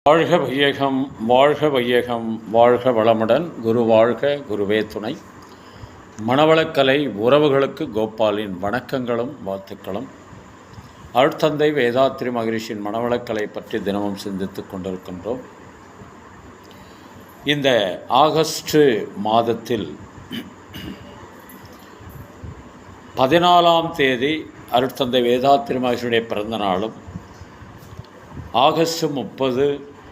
வாழ்க வையகம், வாழ்க வையகம், வாழ்க வளமுடன். குரு வாழ்க, குருவே துணை. மணவளக்கலை உறவுகளுக்கு கோபாலின் வணக்கங்களும் வாழ்த்துக்களும். அருட்தந்தை வேதாத்ரி மகரிஷியின் மணவளக்கலை பற்றி தினமும் சிந்தித்து கொண்டிருக்கின்றோம். இந்த ஆகஸ்ட் மாதத்தில் 14ஆம் தேதி அருட்தந்தை வேதாத்ரி மகரிஷியுடைய பிறந்த நாளும், ஆகஸ்ட் 30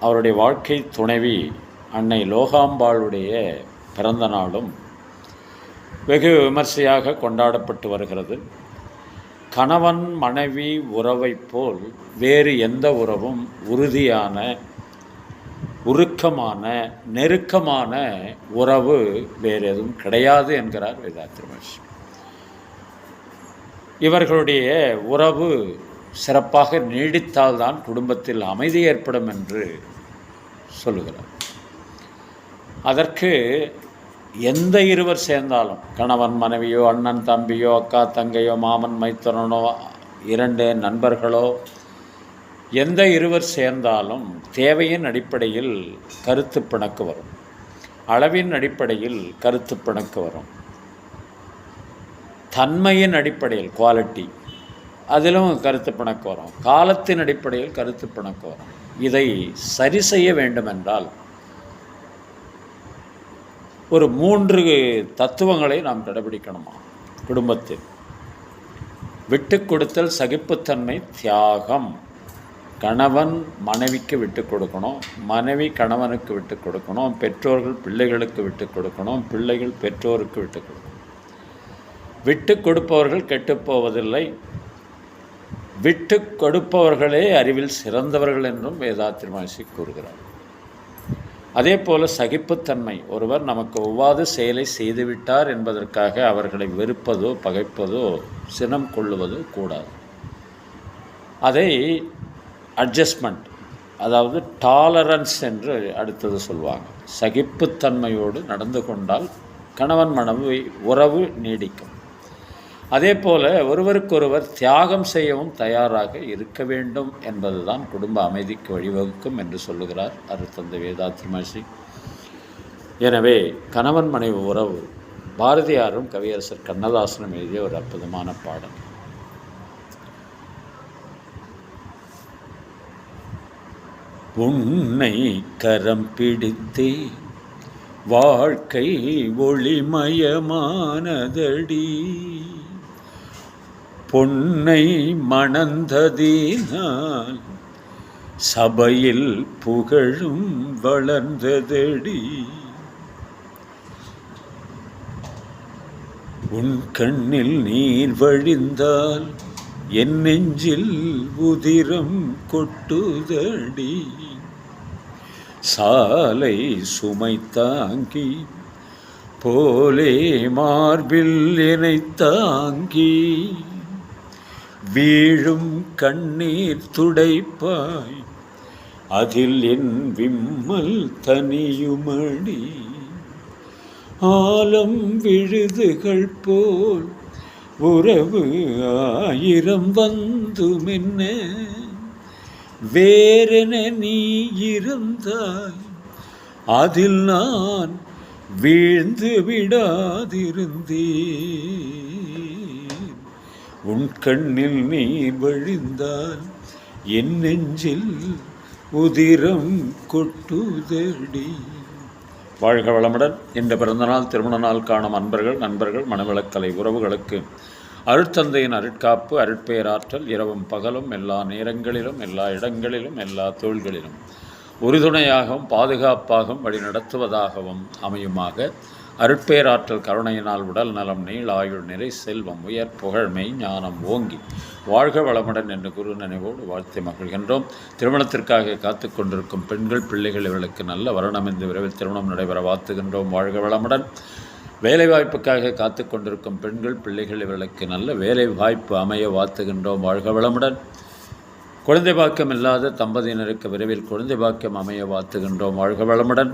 அவருடைய வாழ்க்கை துணைவி அன்னை லோகாம்பாளுடைய பிறந்த நாளும் வெகு விமர்சையாக கொண்டாடப்பட்டு வருகிறது. கணவன் மனைவி உறவை போல் வேறு எந்த உறவும் உறுதியான, உருக்கமான, நெருக்கமான உறவு வேறு எதுவும் கிடையாது என்கிறார் வேதாத்ரி மகரிஷி. இவர்களுடைய உறவு சிறப்பாக நீடித்தால்தான் குடும்பத்தில் அமைதி ஏற்படும் என்று சொல்லுகிறார். அதற்கு எந்த இருவர் சேர்ந்தாலும், கணவன் மனைவியோ, அண்ணன் தம்பியோ, அக்கா தங்கையோ, மாமன் மைத்துனனோ, 2 நண்பர்களோ, எந்த இருவர் சேர்ந்தாலும் தேவையின் அடிப்படையில் கருத்து பிணக்கு வரும், அளவின் அடிப்படையில் கருத்து பிணக்கு வரும், தன்மையின் அடிப்படையில் குவாலிட்டி அதிலும் கருத்து பிணக்கு வரும், காலத்தின் அடிப்படையில் கருத்து பிணக்கு வரும். இதை சரி செய்ய வேண்டுமென்றால் ஒரு 3 தத்துவங்களை நாம் கடைபிடிக்கணுமா குடும்பத்தில். விட்டு கொடுத்தல், சகிப்புத்தன்மை, தியாகம். கணவன் மனைவிக்கு விட்டு கொடுக்கணும், மனைவி கணவனுக்கு விட்டு கொடுக்கணும், பெற்றோர்கள் பிள்ளைகளுக்கு விட்டு கொடுக்கணும், பிள்ளைகள் பெற்றோருக்கு விட்டு கொடுக்கணும். விட்டு கொடுப்பவர்கள் கெட்டுப்போவதில்லை, விட்டு கொடுப்பவர்களே அறிவில் சிறந்தவர்கள் என்றும் வேதாத்ரி மகரிஷி கூறுகிறார். அதே போல் சகிப்புத்தன்மை. ஒருவர் நமக்கு ஒவ்வாத செயலை செய்துவிட்டார் என்பதற்காக அவர்களை வெறுப்பதோ பகைப்பதோ சினம் கொள்ளுவதோ கூடாது. அதை அட்ஜஸ்ட்மெண்ட், அதாவது டாலரன்ஸ் என்று அடுத்தது சொல்வாங்க. சகிப்புத்தன்மையோடு நடந்து கொண்டால் கணவன் மனைவி உறவு நீடிக்கும். அதே போல் ஒருவருக்கொருவர் தியாகம் செய்யவும் தயாராக இருக்க வேண்டும் என்பதுதான் குடும்ப அமைதிக்கு வழிவகுக்கும் என்று சொல்லுகிறார் அருட்தந்தை வேதாத்ரி மகரிஷி. எனவே கணவன் மனைவி உறவு பாரதியாரும் கவியரசர் கண்ணதாசனும் எழுதிய ஒரு அற்புதமான பாடல். உன்னை கரம் பிடித்தே வாழ்க்கை ஒளிமயமானதடி, பொன்னை மணந்ததினால் சபையில் புகழும் வளர்ந்ததடி, உன் கண்ணில் நீர் வழிந்தால் என் நெஞ்சில் உதிரம் கொட்டுதடி, சாலை சுமை தாங்கி போலே மார்பில் என்னை தாங்கி, வீழும் கண்ணீர் துடைப்பாய் அதில் என் விம்மல் தனியுமடி, ஆலம் விழுதுகள் போல் உறவு 1000 வந்துமென்ன, வேறென நீ இருந்தாய் அதில் நான் வீழ்ந்து விடாதிருந்தேன், உன் கண்ணில் நீர் வழிந்தால் என் நெஞ்சில் உதிரம் கொட்டுதடி. வாழ்க வளமுடன். இந்த பிறந்தநாள் திருமண நாள் காணும் நண்பர்கள் மணவளக்கலை உறவுகளுக்கு அருட்தந்தையின் அருட்காப்பு, அருட்பேராற்றல் இரவும் பகலும் எல்லா நேரங்களிலும், எல்லா இடங்களிலும், எல்லா தொழில்களிலும் உறுதுணையாகவும் பாதுகாப்பாகவும் வழிநடத்துவதாகவும் அமையுமாக. அருட்பேராற்றல் கருணையினால் உடல் நலம், நீள் ஆயுள், நிறை செல்வம், உயர் புகழ், மெய் ஞானம் ஓங்கி வாழ்க வளமுடன் என்று குரு நினைவோடு வாழ்த்தி மகிழ்கின்றோம். திருமணத்திற்காக காத்து கொண்டிருக்கும் பெண்கள் பிள்ளைகள் இவர்களுக்கு நல்ல வருணம் இந்த விரைவில் திருமணம் நடைபெற வாழ்த்துகின்றோம். வாழ்க வளமுடன். வேலைவாய்ப்புக்காக காத்து கொண்டிருக்கும் பெண்கள் பிள்ளைகள் இவர்களுக்கு நல்ல வேலை வாய்ப்பு அமைய வாழ்த்துகின்றோம். வாழ்க வளமுடன். குழந்தை பாக்கியம் இல்லாத தம்பதியினருக்கு விரைவில் குழந்தை பாக்கியம் அமைய வாழ்த்துகின்றோம். வாழ்க வளமுடன்.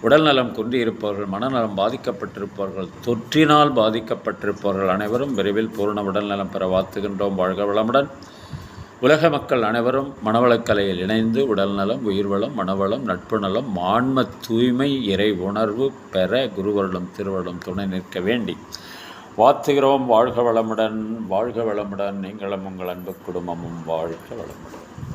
உடல் நலம் குன்றியிருப்பவர்கள், மனநலம் பாதிக்கப்பட்டிருப்பவர்கள், தொற்றினால் பாதிக்கப்பட்டிருப்பவர்கள் அனைவரும் விரைவில் பூர்ண உடல் நலம் பெற வாழ்த்துகின்றோம். வாழ்க வளமுடன். உலக மக்கள் அனைவரும் மனவளக்கலையில் இணைந்து உடல்நலம், உயிர்வளம், மனவளம், நட்பு நலம், ஆன்ம தூய்மை, இறை உணர்வு பெற குருவருடம் திருவருடம் துணை நிற்க வேண்டி வாழ்த்துகிறோம். வாழ்க வளமுடன், வாழ்க வளமுடன். நீங்களும் உங்கள் அன்பு குடும்பமும் வாழ்க வளமுடன்.